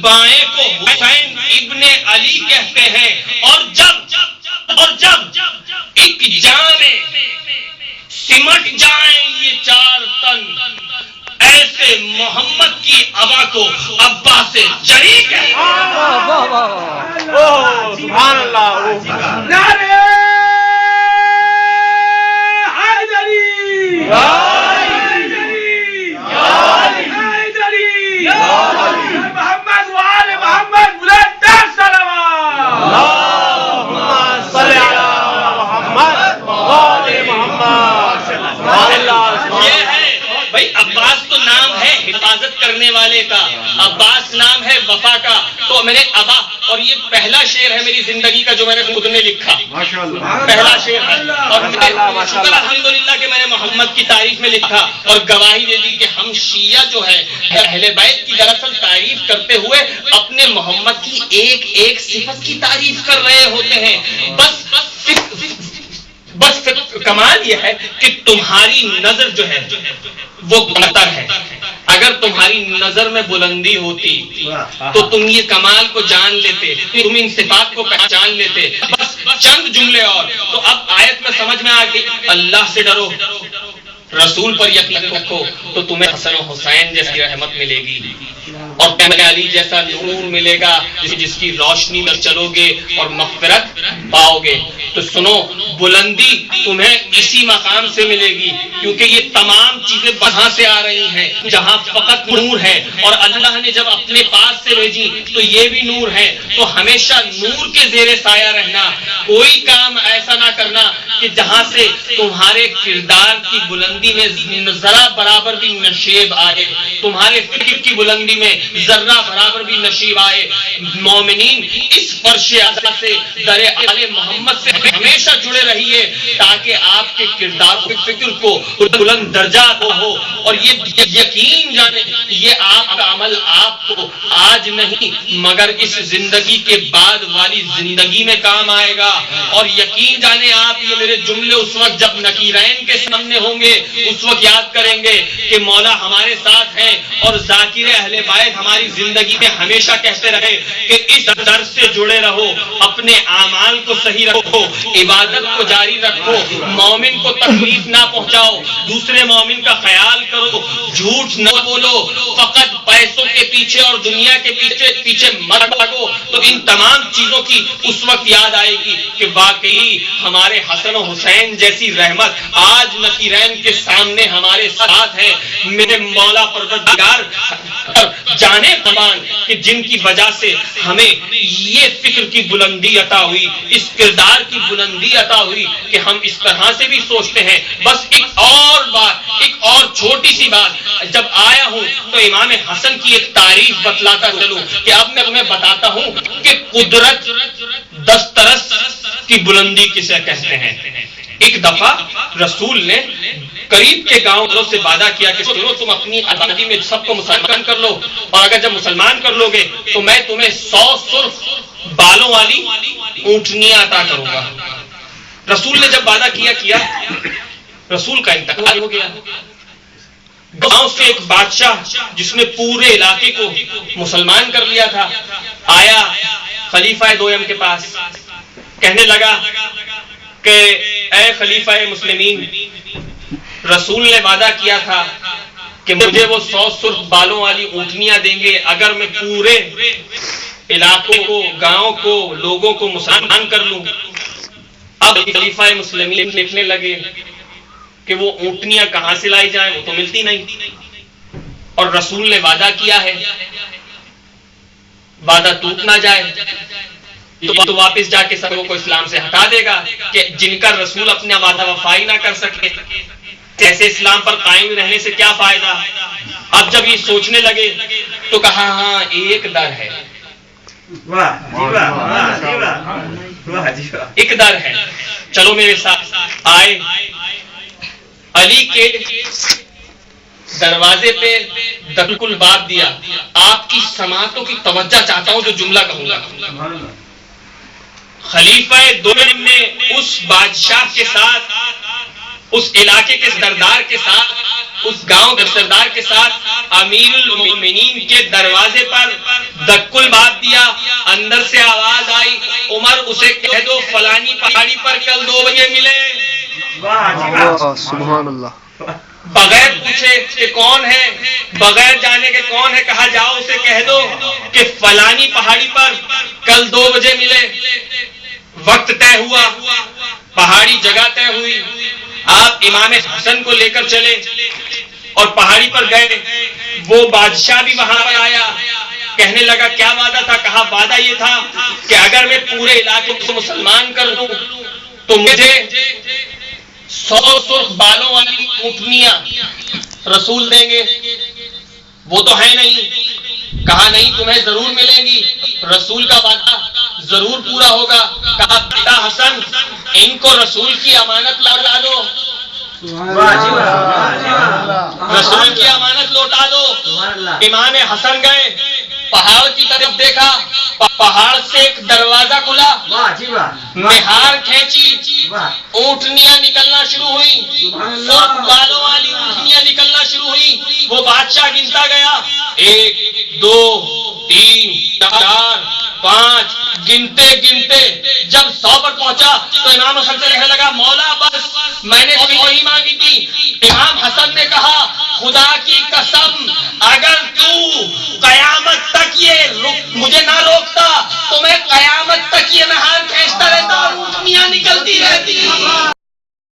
بائیں کو حسین ابن علی کہتے ہیں، اور جب ایک جان میں سمٹ جائیں یہ چار تن، ایسے محمد کی ابا کو ابا سے جری کہتے ہیں۔ سبحان اللہ، نعرہ حیدری، محمد وآل محمد، بلند صلوات۔ اللہم صلی علی محمد وآل محمد۔ سبحان اللہ۔ یہ ہے بھائی، عباس تو نام ہے حفاظت کرنے والے کا، عباس نام ہے وفا کا، تو میں نے ابا، اور یہ پہلا شعر ہے میری زندگی کا جو میں نے خود نے لکھا، پہلا شعر ہے، اور شکر الحمدللہ کہ میں نے محمد کی تعریف میں لکھا اور گواہی دے دی کہ ہم شیعہ جو ہے اہل بیت کی دراصل تعریف کرتے ہوئے اپنے محمد کی ایک ایک صفت کی تعریف کر رہے ہوتے ہیں۔ بس کمال یہ ہے کہ تمہاری نظر جو ہے وہ بہتر ہے۔ اگر تمہاری نظر میں بلندی ہوتی تو تم یہ کمال کو جان لیتے، تم ان صفات کو پہچان لیتے۔ بس چند جملے اور تو اب آیت میں سمجھ میں آ گئی، اللہ سے ڈرو، رسول پر یقین رکھو تو تمہیں حسن و حسین جیسی رحمت ملے گی، اور علی جیسا نور ملے گا جس کی روشنی میں چلو گے اور مغفرت پاؤ گے۔ تو سنو، بلندی تمہیں اسی مقام سے ملے گی، کیونکہ یہ تمام چیزیں وہاں سے آ رہی ہیں جہاں فقط نور ہے، اور اللہ نے جب اپنے پاس سے بھیجی تو یہ بھی نور ہے۔ تو ہمیشہ نور کے زیر سایہ رہنا، کوئی کام ایسا نہ کرنا کہ جہاں سے تمہارے کردار کی بلندی میں ذرا برابر بھی نشیب آئے، تمہارے فکر کی بلندی میں ذرہ برابر بھی نشیب آئے۔ مومنین اس فرش اعلیٰ سے در آل محمد سے ہمیشہ جڑے رہیے تاکہ آپ کے کردار و فکر کو بلند درجات ہو، اور یہ یقین جانے یہ آپ کا عمل آپ کو آج نہیں مگر اس زندگی کے بعد والی زندگی میں کام آئے گا۔ اور یقین جانے آپ یہ میرے جملے اس وقت جب نکیرین کے سامنے ہوں گے اس وقت یاد کریں گے کہ مولا ہمارے ساتھ ہیں، اور ذاکر اہل بیت ہماری زندگی میں ہمیشہ کہتے رہے کہ اس درس سے جڑے رہو، اپنے اعمال کو صحیح رکھو، عبادت کو جاری رکھو، مومن کو تکلیف نہ پہنچاؤ، دوسرے مومن کا خیال کرو، جھوٹ نہ بولو، فقط پیسوں کے پیچھے اور دنیا کے پیچھے مت بھاگو۔ تو ان تمام چیزوں کی اس وقت یاد آئے گی کہ واقعی ہمارے حسن و حسین جیسی رحمت آج نکیرین کے سامنے ہمارے ساتھ ہے۔ میرے مولا پروردگار جانے فرمان کہ جن کی وجہ سے ہمیں یہ فکر کی بلندی عطا ہوئی، اس کردار کی بلندی عطا ہوئی کہ ہم اس طرح سے بھی سوچتے ہیں۔ بس ایک اور بات، ایک اور چھوٹی سی بات، جب آیا ہوں تو امام حسن کی ایک تعریف بتلاتا چلوں کہ اب میں تمہیں بتاتا ہوں کہ قدرت دسترس کی بلندی کسے کہتے ہیں۔ ایک دفعہ رسول نے قریب کے گاؤں والوں سے وعدہ کیا کہ سنو، تم اپنی آبادی میں سب کو مسلمان کر لو، اور اگر جب مسلمان کر لو گے تو میں تمہیں 100 سرخ بالوں والی اونٹنیاں عطا کروں گا۔ رسول نے جب وعدہ کیا رسول کا انتقال ہو گیا۔ گاؤں سے ایک بادشاہ جس نے پورے علاقے کو مسلمان کر لیا تھا آیا خلیفہ دویم کے پاس، کہنے لگا کہ اے خلیفہ مسلمین، رسول نے وعدہ کیا تھا کہ مجھے وہ 100 سرخ بالوں والی اونٹنیاں دیں گے اگر میں پورے علاقوں کو، گاؤں کو، لوگوں کو مسلمان کر لوں۔ اب خلیفہ مسلمین لکھنے لگے کہ وہ اونٹنیاں کہاں سے لائی جائیں، وہ تو ملتی نہیں، اور رسول نے وعدہ کیا ہے، وعدہ ٹوٹ نہ جائے تو واپس جا کے سبوں کو اسلام سے ہٹا دے گا کہ جن کا رسول اپنا وعدہ وفائی نہ کر سکے، ایسے اسلام پر قائم رہنے سے کیا فائدہ۔ اب جب یہ سوچنے لگے تو کہا ہاں ایک در ہے، ایک در ہے، چلو میرے ساتھ آئے۔ علی کے دروازے پہ دق الباب دیا۔ آپ کی سماعتوں کی توجہ چاہتا ہوں جو جملہ کہوں گا۔ خلیفہ دوم نے اس بادشاہ کے ساتھ اس علاقے کے سردار کے ساتھ، اس گاؤں کے سردار کے ساتھ امیر المومنین کے دروازے پر دک الباب دیا. اندر سے آواز آئی، عمر اسے کہہ دو فلانی پہاڑی پر کل 2 بجے ملے. سبحان اللہ. بغیر پوچھے کہ کون ہے، بغیر جانے کے کون ہے، کہا جاؤ اسے کہہ دو کہ فلانی پہاڑی پر کل 2 بجے ملے. وقت طے ہوا، پہاڑی جگہ طے ہوئی. آپ امام حسن کو لے کر چلے اور پہاڑی پر گئے. وہ بادشاہ بھی وہاں پر آیا. کہنے لگا کیا وعدہ تھا؟ کہا وعدہ یہ تھا کہ اگر میں پورے علاقے کو مسلمان کر دوں تو مجھے 100 سرخ بالوں والی اونٹنیاں رسول دیں گے. وہ تو ہے نہیں. کہا نہیں، تمہیں ضرور ملیں گی. رسول کا وعدہ ضرور پورا ہوگا. کہا بیٹا حسن، ان کو رسول کی امانت لوٹا دو، رسول کی امانت لوٹا دو. امام حسن گئے، پہاڑ کی طرف دیکھا، پہاڑ سے ایک دروازہ کھلا، مہار کھینچی، اونٹنیاں نکلنا شروع ہوئی، سرخ بالوں والی اونٹنیاں نکلنا شروع ہوئی. وہ بادشاہ گنتا گیا، 1 2 3 4 5، گنتے گنتے جب 100 پر پہنچا تو امام حسن سے کہنے لگا مولا بس، میں نے 100 ہی مانگی تھی. امام حسن نے کہا خدا کی قسم